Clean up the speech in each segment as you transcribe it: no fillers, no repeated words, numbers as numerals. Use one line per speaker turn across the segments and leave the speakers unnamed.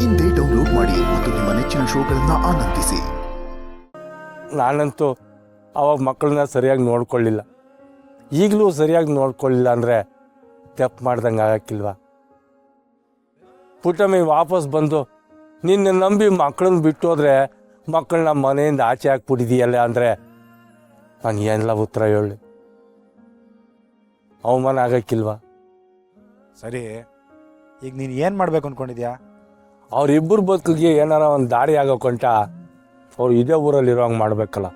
ಇಂದೇ ಡೌನ್ಲೋಡ್ ಮಾಡಿ ಮತ್ತು ನಿಮ್ಮ ನೆಚ್ಚಿನ ಶೋಗಳನ್ನು ಆನಂದಿಸಿ.
ನಾನಂತೂ ಅವಾಗ ಮಕ್ಕಳನ್ನ ಸರಿಯಾಗಿ ನೋಡ್ಕೊಳ್ಳಿಲ್ಲ, ಈಗಲೂ ಸರಿಯಾಗಿ ನೋಡ್ಕೊಳ್ಳಿಲ್ಲ ಅಂದರೆ ತಪ್ಪು ಮಾಡ್ದಂಗೆ ಆಗಕ್ಕಿಲ್ವಾ? ಪುಟ್ಟಮ್ಮಿ ವಾಪಸ್ ಬಂದು ನಿನ್ನ ನಂಬಿ ಮಕ್ಕಳನ್ನ ಬಿಟ್ಟು ಹೋದ್ರೆ ಮಕ್ಕಳನ್ನ ಮನೆಯಿಂದ ಆಚೆ ಹಾಕ್ಬಿಟ್ಟಿದೀಯಲ್ಲ ಅಂದರೆ ನಾನು ಏನೆಲ್ಲ ಉತ್ತರ ಹೇಳಿ? ಅವಮಾನ ಆಗಕ್ಕಿಲ್ವಾ?
ಸರಿ, ಈಗ ನೀನು ಏನು ಮಾಡಬೇಕು ಅಂದ್ಕೊಂಡಿದ್ಯಾ?
ಅವ್ರಿಬ್ಬರು ಬದುಕಿಗೆ ಏನಾರ ಒಂದು ದಾರಿ ಆಗೋಕೊಂಟ ಅವ್ರು ಇದೇ ಊರಲ್ಲಿ ಇರೋಂಗೆ ಮಾಡಬೇಕಲ್ಲ.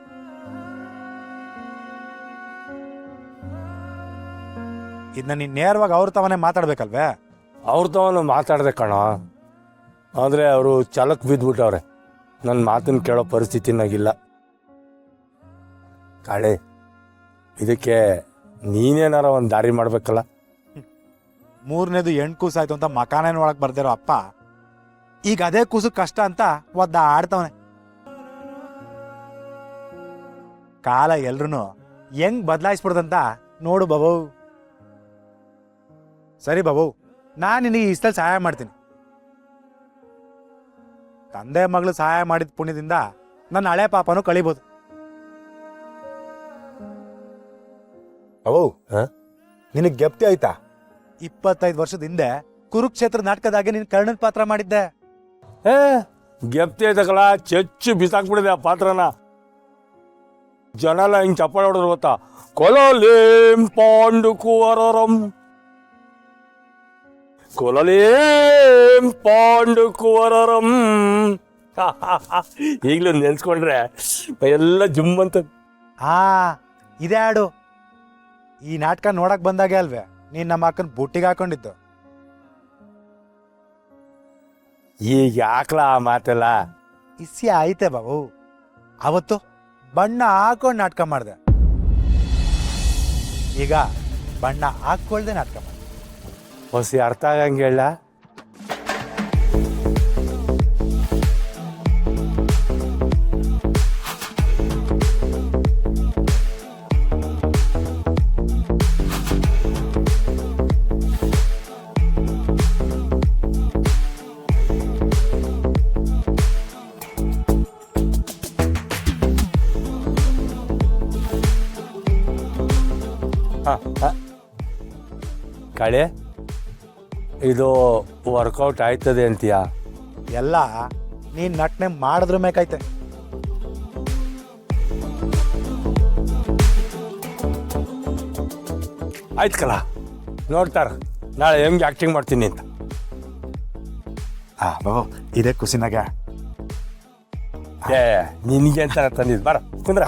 ಇದನ್ನ ನೀನು ನೇರವಾಗಿ ಅವ್ರ ತವನೇ ಮಾತಾಡ್ಬೇಕಲ್ವೇ?
ಅವ್ರ ತವನು ಮಾತಾಡ್ದೆ ಕಣ, ಆದರೆ ಅವರು ಚಾಲಕ್ ಬಿದ್ದುಬಿಟ್ಟವ್ರೆ. ನನ್ನ ಮಾತನ್ನು ಕೇಳೋ ಪರಿಸ್ಥಿತಿನಾಗಿಲ್ಲ. ಕಾಳೆ, ಇದಕ್ಕೆ ನೀನೇನಾರ ಒಂದು ದಾರಿ ಮಾಡಬೇಕಲ್ಲ.
ಮೂರನೇದು ಹೆಣ್ಣು ಕೂಸಾಯ್ತು ಅಂತ ಮಕಾನೇನ ಒಳಗೆ ಬರ್ದಿರೋ ಅಪ್ಪ ಈಗ ಅದೇ ಕೂಸು ಕಷ್ಟ ಅಂತ ಒದ್ದ ಆಡ್ತವನೆ. ಕಾಲ ಎಲ್ರು ಹೆಂಗ್ ಬದಲಾಯಿಸ್ಬಿಡ್ದಂತ ನೋಡು ಬಾಬು. ಸರಿ ಬಾಬು, ನಾನು ನಿನಗೆ ಇಷ್ಟಲ್ಲಿ ಸಹಾಯ ಮಾಡ್ತೀನಿ. ತಂದೆ ಮಗಳು ಸಹಾಯ ಮಾಡಿದ ಪುಣ್ಯದಿಂದ ನನ್ನ ಹಳೆ ಪಾಪನೂ ಕಳಿಬೋದು. ಅವು ನಿನಗೆ ಗೆಪ್ತಿ ಆಯ್ತಾ? 25 ವರ್ಷದ ಹಿಂದೆ ಕುರುಕ್ಷೇತ್ರ ನಾಟಕದಾಗೆ ನೀನು ಕರ್ಣನ ಪಾತ್ರ ಮಾಡಿದ್ದೆ.
ಗೆಪ್ತಿ ಆಯ್ತಕಲ್ಲ, ಚೆಚ್ಚು ಬಿಸಾಕ್ಬಿಡಿದೆ ಆ ಪಾತ್ರನ. ಜನ ಎಲ್ಲ ಹಿಂಗೆ ಚಪ್ಪಾಳೆ ಹೊಡೆದ್ರು ಗೊತ್ತಾ? ಕೊಲಲೇಂ ಪಾಂಡು ಕುವರರಂ, ಕೊಲಲೇಂ ಪಾಂಡು ಕುವರರಂ. ಈಗಲೂ ನೆನ್ಸ್ಕೊಂಡ್ರೆ ಎಲ್ಲ ಜುಮ್ ಅಂತ.
ಇದೇ ಹಾಡು. ಈ ನಾಟಕ ನೋಡಕ್ ಬಂದಾಗೆ ಅಲ್ವೇ ನೀನ್ ನಮ್ಮ ಅಕ್ಕನ ಬುಟ್ಟಿಗೆ ಹಾಕೊಂಡಿದ್ದು?
ಈಗ ಯಾಕ್ಲ ಆ ಮಾತೆಲ್ಲ?
ಇಸ್ಸಿ ಆಯ್ತೆ ಬಾಬು. ಅವತ್ತು ಬಣ್ಣ ಹಾಕೊಂಡು ನಾಟಕ ಮಾಡಿದೆ, ಈಗ ಬಣ್ಣ ಹಾಕೊಳ್ದೆ ನಾಟಕ ಮಾಡಿದೆ.
ಹೊಸಿ ಅರ್ಥ ಆಗಂಗೆ ಹೇಳ. ಕಳೆ, ಇದು ವರ್ಕೌಟ್ ಆಯ್ತದೆ ಅಂತೀಯಾ?
ಎಲ್ಲ ನೀನ್ ನಟನೆ ಮಾಡಿದ್ರ ಮೇಕೈತೆ.
ಆಯ್ತು ಕಲ, ನೋಡ್ತಾರ ನಾಳೆ ಹೆಂಗೆ ಆ್ಯಕ್ಟಿಂಗ್ ಮಾಡ್ತೀನಿ ಅಂತ.
ಬಾಬು, ಇದೇ ಖುಷಿನಾಗ
ನಿನಗೆ ಅಂತ ತಂದಿದ್ದು. ಬರ ಕುಂದ್ರ.